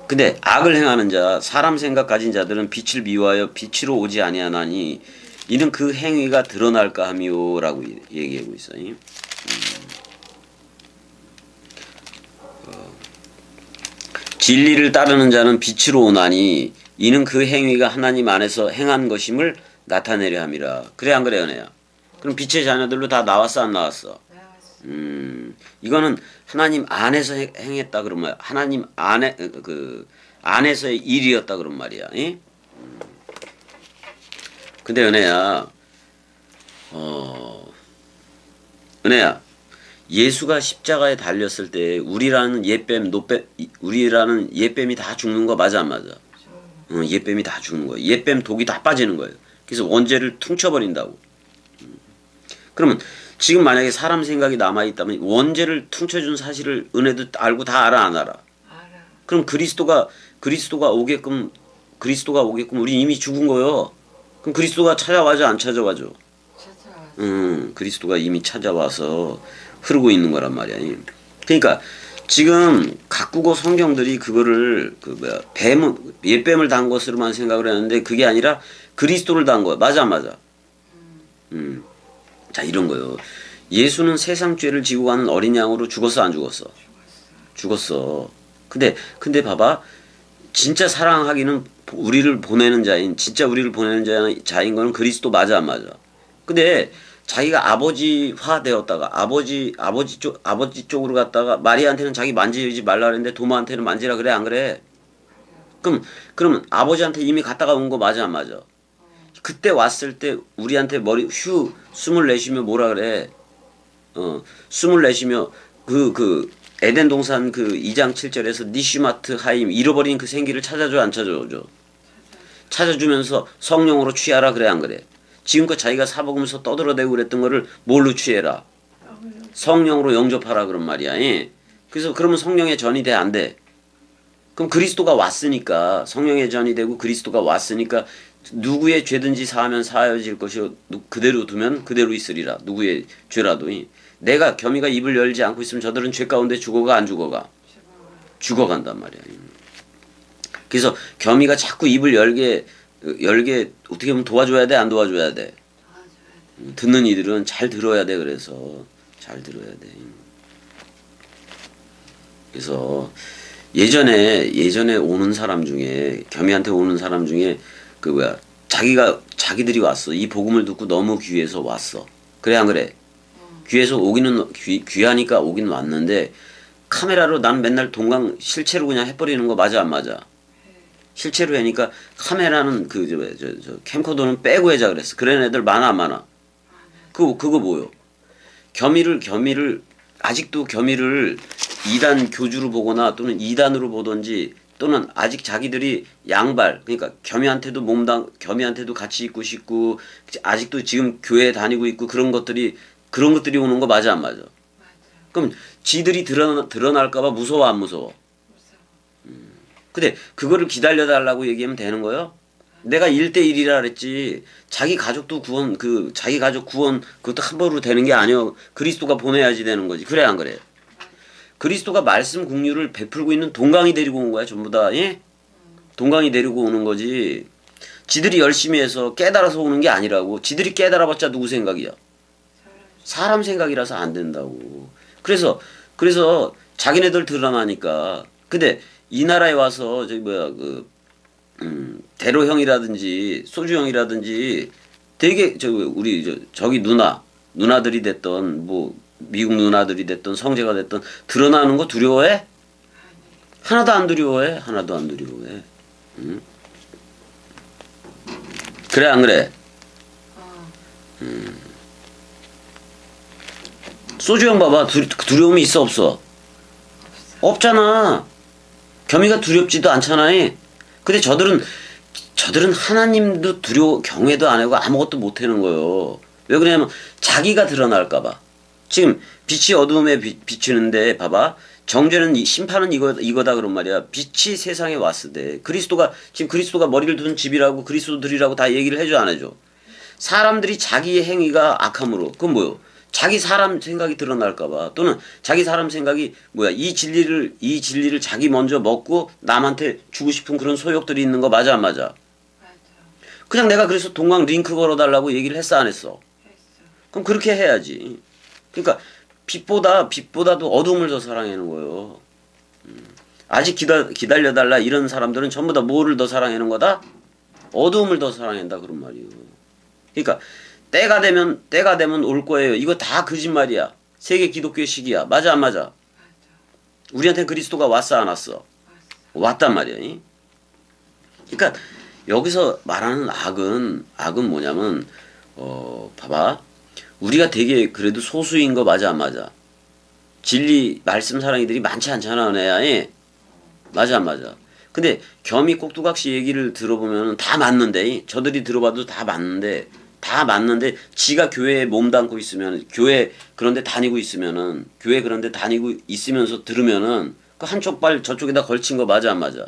근데 악을 행하는 자, 사람 생각 가진 자들은 빛을 미워하여 빛으로 오지 아니하나니 이는 그 행위가 드러날까 하미요라고 얘기하고 있어요. 진리를 따르는 자는 빛으로 오나니 이는 그 행위가 하나님 안에서 행한 것임을 나타내려 함이라. 그래 안 그래 연애야? 그럼 빛의 자녀들로 다 나왔어 안 나왔어? 이거는 하나님 안에서 행했다 그런 말. 하나님 안에 그 안에서의 일이었다 그런 말이야. 예? 근데 은혜야, 예수가 십자가에 달렸을 때 우리라는 옛뱀이 다 죽는 거 맞아 안 맞아? 옛뱀이 다 죽는 거예요. 옛뱀 독이 다 빠지는 거예요. 그래서 원죄를 퉁쳐버린다고. 그러면 지금 만약에 사람 생각이 남아있다면 원죄를 퉁쳐준 사실을 은혜도 알고 다 알아 안 알아? 그럼 그리스도가 오게끔 우리 이미 죽은 거요. 그럼 그리스도가 찾아와줘 안 찾아와줘? 그리스도가 이미 찾아와서 흐르고 있는 거란 말이야. 그러니까 지금 각국어 성경들이 그거를 옛뱀을 단 것으로만 생각을 했는데 그게 아니라 그리스도를 단 거야. 맞아 안 맞아? 자 이런 거요. 예수는 세상 죄를 지고 가는 어린 양으로 죽었어 안 죽었어? 죽었어. 근데 봐봐. 진짜 사랑하기는 우리를 보내는 자인 거는 그리스도 맞아 안 맞아? 근데 자기가 아버지화 되었다가 아버지 쪽으로 갔다가 마리아한테는 자기 만지지 말라 그랬는데 도마한테는 만지라 그래 안 그래? 그러면 아버지한테 이미 갔다가 온 거 맞아 안 맞아? 그때 왔을 때 우리한테 숨을 내쉬며 뭐라 그래? 숨을 내쉬며 그 에덴 동산 그 2장 7절에서 니슈마트 하임 잃어버린 그 생기를 찾아줘 안 찾아줘? 찾아주면서 성령으로 취하라 그래 안 그래? 지금껏 자기가 사복음서 떠들어대고 그랬던 거를 뭘로 취해라? 성령으로 영접하라 그런 말이야. 예? 그래서 그러면 성령의 전이 돼 안 돼? 그럼 그리스도가 왔으니까 성령의 전이 되고 그리스도가 왔으니까 누구의 죄든지 사하면 사하여질 것이요 그대로 두면 그대로 있으리라. 누구의 죄라도. 내가 겸이가 입을 열지 않고 있으면 저들은 죄 가운데 죽어가 안 죽어가? 죽어간단 말이야. 그래서 겸이가 자꾸 입을 열게 어떻게 보면 도와줘야 돼 안 도와줘야 돼? 듣는 이들은 잘 들어야 돼. 그래서 잘 들어야 돼. 그래서 예전에 오는 사람 중에 겸이한테 오는 사람 중에 자기들이 왔어. 이 복음을 듣고 너무 귀해서 왔어. 그래 안 그래? 귀해서 귀하니까 오긴 왔는데 카메라로 난 맨날 동강 실체로 그냥 해버리는 거 맞아 안 맞아? 실체로 하니까 카메라는 캠코더는 빼고 해자 그랬어. 그런 애들 많아 안 많아? 그거 뭐요? 겸이를 아직도 겸이를 2단 교주로 보거나 또는 2단으로 보든지 또는 아직 자기들이 양발 그러니까 겸이한테도 같이 있고 싶고 아직도 지금 교회 다니고 있고 그런 것들이 오는 거 맞아 안 맞아? 그럼 지들이 드러날까봐 무서워 안 무서워? 근데 그거를 기다려달라고 얘기하면 되는 거예요? 내가 1대1이라 그랬지. 자기 가족 구원 그것도 한 번으로 되는 게 아니여. 그리스도가 보내야지 되는 거지. 그래 안 그래? 그리스도가 말씀 국류를 베풀고 있는 동강이 데리고 온 거야 전부 다. 예? 동강이 데리고 오는 거지. 지들이 열심히 해서 깨달아서 오는 게 아니라고. 지들이 깨달아봤자 누구 생각이야? 사람 생각이라서 안 된다고. 그래서 자기네들 드러나니까. 근데 이 나라에 와서 대로 형이라든지 소주 형이라든지 되게 저기 누나들이 됐던 미국 누나들이 됐던 성제가 됐던 드러나는 거 두려워해? 하나도 안 두려워해. 응? 그래 안 그래? 소주 형 봐봐. 두려움이 있어 없어? 없잖아. 겸이가 두렵지도 않잖아. 근데 저들은 하나님도 경외도 안 하고 아무것도 못 하는 거예요. 왜 그러냐면 자기가 드러날까봐. 지금 빛이 어두움에 비치는데 봐봐. 정죄는 심판은 이거다 그런 말이야. 빛이 세상에 왔으되 그리스도가 머리를 둔 집이라고 그리스도들이라고 다 얘기를 해줘 안 해줘? 사람들이 자기의 행위가 악함으로 그건 뭐요? 자기 사람 생각이 드러날까봐 또는 자기 사람 생각이 이 진리를 자기 먼저 먹고 남한테 주고 싶은 그런 소욕들이 있는 거 맞아 안 맞아? 그냥 내가 그래서 동강 링크 걸어달라고 얘기를 했어 안 했어? 그럼 그렇게 해야지. 그러니까 빛보다도 어둠을 더 사랑하는 거예요. 아직 기다려달라 이런 사람들은 전부 다 뭐를 더 사랑하는 거다? 어두움을 더 사랑한다 그런 말이에요. 그러니까 때가 되면 올 거예요. 이거 다 거짓말이야. 세계 기독교의 시기야. 맞아 안 맞아? 우리한테 그리스도가 왔어 안 왔어? 왔단 말이야. 그러니까 여기서 말하는 악은 뭐냐면 봐봐. 우리가 되게 그래도 소수인 거 맞아 안 맞아? 진리 말씀 사랑이들이 많지 않잖아 은혜야. 맞아 안 맞아? 근데 겸이 꼭두각시 얘기를 들어보면 다 맞는데 저들이 들어봐도 다 맞는데 지가 교회에 몸담고 있으면 교회 그런데 다니고 있으면은 교회 그런데 다니고 있으면서 들으면은 그 한쪽 발 저쪽에다 걸친 거 맞아 안 맞아?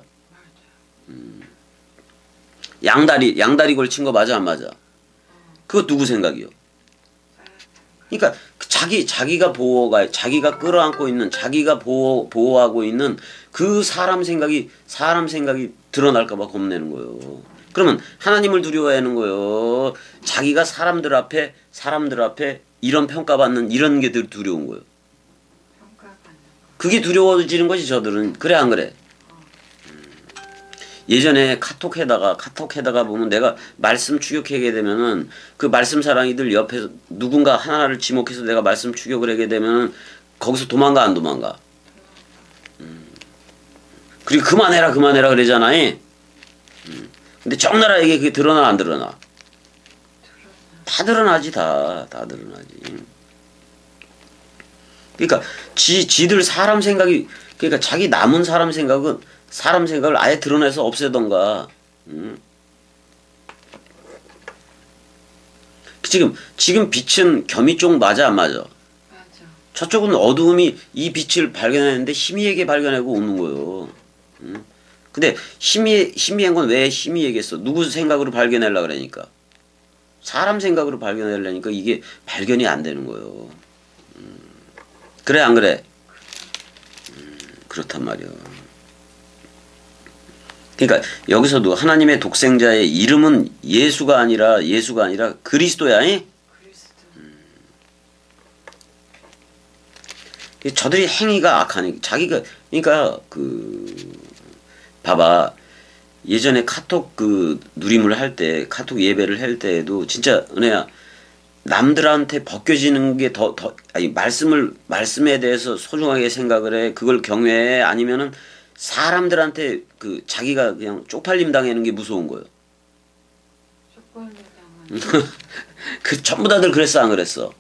양다리 걸친 거 맞아 안 맞아? 그거 누구 생각이요? 그러니까 자기가 끌어안고 있는 자기가 보호하고 있는 그 사람 생각이 드러날까 봐 겁내는 거예요. 그러면 하나님을 두려워하는 거예요. 자기가 사람들 앞에 이런 평가받는 이런 게 두려운 거예요. 그게 두려워지는 거지 저들은. 그래 안 그래? 예전에 카톡에다가 보면 내가 말씀 추격하게 되면은 그 말씀 사랑이들 옆에서 누군가 하나를 지목해서 내가 말씀 추격을 하게 되면은 거기서 도망가 안 도망가? 그리고 그만해라 그러잖아. 근데 적나라하게 그게 드러나 안 드러나? 다 드러나지 다 드러나지. 그러니까 지들 사람 생각이 그러니까 자기 남은 사람 생각을 아예 드러내서 없애던가. 지금 빛은 겸이 쪽 맞아 안 맞아? 맞아. 저쪽은 어두움이 이 빛을 발견했는데 희미하게 발견하고 오는 거예요. 근데 희미한 건 왜 희미하게 했어? 누구 생각으로 발견하려고 그러니까. 사람 생각으로 발견하려니까 이게 발견이 안 되는 거예요. 그래 안 그래? 그렇단 말이야. 그러니까 여기서도 하나님의 독생자의 이름은 예수가 아니라 그리스도야. 그리스도. 저들이 행위가 악하니 자기가 그러니까 봐봐. 예전에 카톡 누림을 할 때 카톡 예배를 할 때에도 진짜 은혜야 남들한테 벗겨지는 게 아니 말씀에 대해서 소중하게 생각을 해 그걸 경외해 아니면은 사람들한테 자기가 그냥 쪽팔림 당하는 게 무서운 거예요. 쪽팔림 당하는. 전부 다들 그랬어 안 그랬어?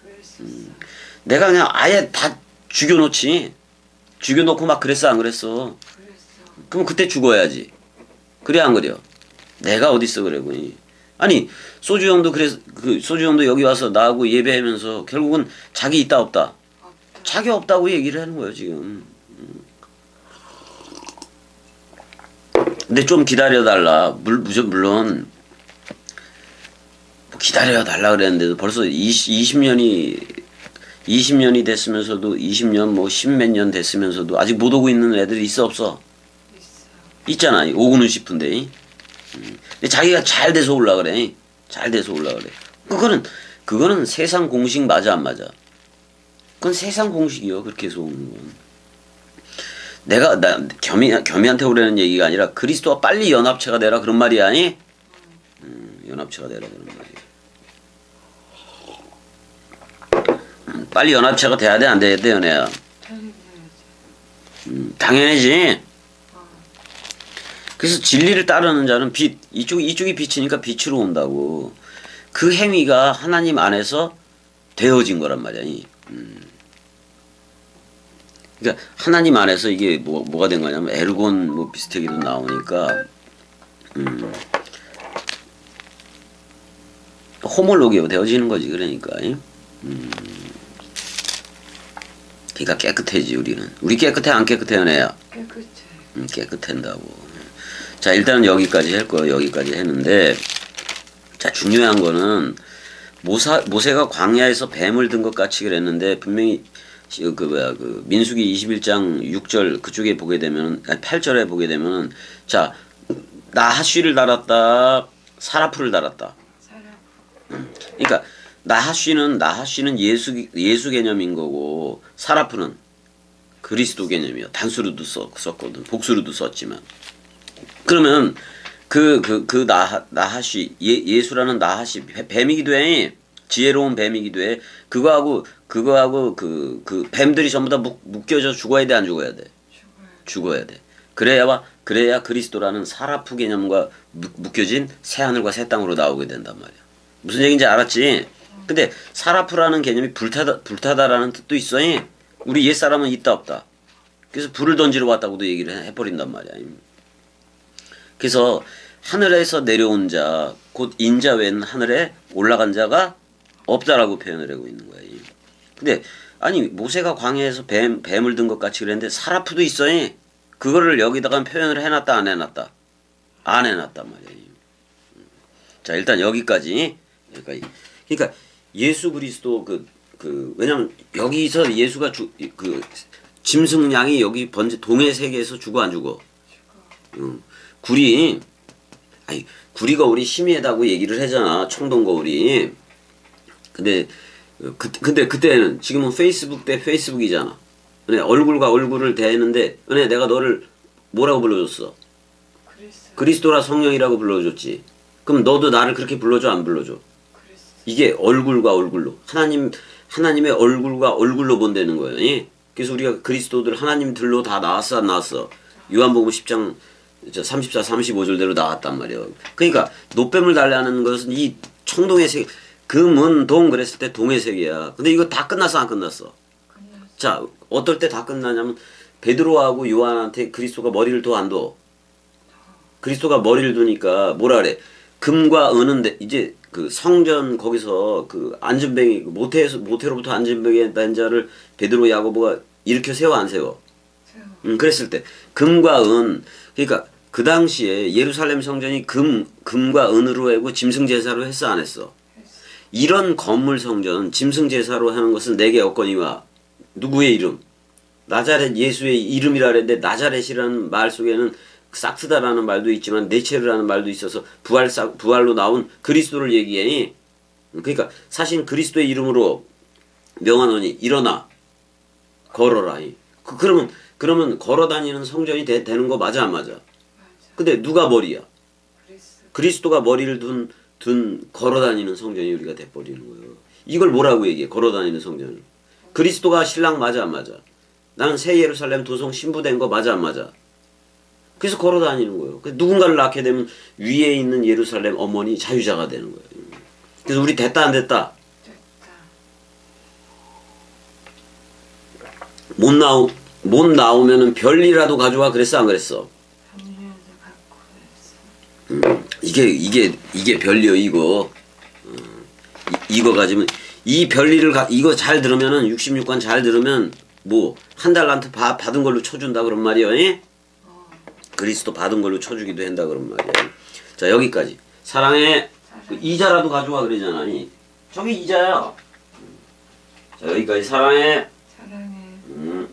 그랬었어. 내가 그냥 아예 다 죽여놓고 막 그랬어 안 그랬어? 그랬어. 그럼 그때 죽어야지. 그래 안 그래요? 내가 어딨어 그래 그니. 아니 소주 형도 여기 와서 나하고 예배하면서 결국은 자기 있다 없다. 없다. 자기 없다고 얘기를 하는 거예요 지금. 근데 좀 기다려달라. 물론 뭐 기다려달라 그랬는데도 벌써 20년이 됐으면서도 20년 뭐 10몇 년 됐으면서도 아직 못 오고 있는 애들이 있어 없어? 있어. 있잖아. 오고는 싶은데. 근데 자기가 잘 돼서 올라 그래. 잘 돼서 올라 그래. 그거는 세상 공식 맞아 안 맞아? 그건 세상 공식이요. 그렇게 해서 오는 건. 내가 겸이한테 오라는 얘기가 아니라 그리스도와 빨리 연합체가 되라 그런 말이 아니? 연합체가 되라 그런 말이야. 빨리 연합체가 돼야 돼 안 돼야 돼 연애야? 당연하지. 그래서 진리를 따르는 자는 이쪽이 빛이니까 빛으로 온다고. 그 행위가 하나님 안에서 되어진 거란 말이야. 그러니까 하나님 안에서 이게 뭐가 된 거냐면 에르곤 뭐 비슷하게도 나오니까 호몰로기가 되어지는 거지 그러니까. 그러니까 깨끗해지 우리는. 우리 깨끗해 안 깨끗해 연애야? 깨끗해. 깨끗한다고. 자 일단은 여기까지 할 거예요. 여기까지 했는데 자 중요한 거는 모세가 광야에서 뱀을 든 것 같이 그랬는데 분명히 민수기 21장 6절 그쪽에 보게 되면 8절에 보게 되면 자 나하쉬를 달았다 사라프를 달았다. 그러니까 나하쉬는 예수 개념인 거고 사라프는 그리스도 개념이요. 단수로도 썼거든. 복수로도 썼지만. 그러면 그 나하시 예수라는 나하시 뱀이기도 해. 지혜로운 뱀이기도 해. 그거하고 그 뱀들이 전부 다 묶여져 죽어야 돼, 안 죽어야 돼? 죽어야 돼. 그래야 그리스도라는 사라프 개념과 묶여진 새 하늘과 새 땅으로 나오게 된단 말이야. 무슨 얘기인지 알았지? 근데 사라프라는 개념이 불타다라는 뜻도 있어. 우리 옛사람은 있다 없다. 그래서 불을 던지러 왔다고도 얘기를 해버린단 말이야. 그래서 하늘에서 내려온 자, 곧 인자 외에는 하늘에 올라간 자가 없다라고 표현을 하고 있는 거야. 근데 아니 모세가 광야에서 뱀을 든 것 같이 그랬는데 사라프도 있어. 그거를 여기다가 표현을 해놨다 안 해놨다? 안 해놨단 말이야. 자 일단 여기까지. 그러니까 예수 그리스도 왜냐면 여기서 예수가 짐승 양이 여기 동해 세계에서 죽어 안 죽어? 구리가 우리 심해다고 얘기를 하잖아. 청동 거울이. 근데 그때는 지금은 페이스북 때 페이스북이잖아. 은혜 얼굴과 얼굴을 대했는데 은혜 내가 너를 뭐라고 불러줬어? 그리스도라 성령이라고 불러줬지. 그럼 너도 나를 그렇게 불러줘 안 불러줘? 이게 얼굴과 얼굴로 하나님의 얼굴과 얼굴로 본다는 거예요. 예? 그래서 우리가 그리스도들 하나님들로 다 나왔어 안 나왔어? 요한복음 10장 34, 35절대로 나왔단 말이에요. 그러니까 노뱀을 달라는 것은 이 청동의 세계 금은동 그랬을 때 동의 세계야. 근데 이거 다 끝났어 안 끝났어? 자 어떨 때 다 끝나냐면 베드로하고 요한한테 그리스도가 머리를 둬 안 둬? 그리스도가 머리를 두니까 뭐라 그래? 금과 은은 이제 그 성전 거기서 그 안전뱅이 모태로부터 안전뱅이에 난 자를 베드로 야고보가 일으켜 세워 안 세워? 그랬을 때 금과 은 그러니까 그 당시에 예루살렘 성전이 금과 은으로 하고 짐승 제사로 했어 안 했어? 이런 건물 성전 짐승 제사로 하는 것은 내게 없거니와 누구의 이름? 나자렛 예수의 이름이라 그랬는데 나자렛이라는 말 속에는 싹트다라는 말도 있지만 네체르라는 말도 있어서 부활로 나온 그리스도를 얘기해. 그러니까 사실 그리스도의 이름으로 명하노니 일어나 걸어라. 그러면 걸어다니는 성전이 되는 거 맞아 안 맞아? 근데 누가 머리야? 그리스도가 머리를 둔 걸어다니는 성전이 우리가 돼버리는 거예요. 이걸 뭐라고 얘기해? 걸어다니는 성전을. 그리스도가 신랑 맞아 안 맞아? 나는 새 예루살렘 도성 신부된 거 맞아 안 맞아? 그래서 걸어다니는 거예요. 누군가를 낳게 되면 위에 있는 예루살렘 어머니 자유자가 되는 거예요. 그래서 우리 됐다 안 됐다? 못 나오면은 별이라도 가져와 그랬어 안 그랬어? 이게 별이요 이거. 이거 가지면 이 별리를 이거 잘 들으면은 66관 잘 들으면 뭐 한 달란트 받은 걸로 쳐준다 그런 말이요. 그리스도 받은 걸로 쳐주기도 한다 그런 말이야. 자 여기까지. 사랑해. 이자라도 가져와 그러잖아. 저기 이자야. 자 여기까지 사랑해. 사랑해.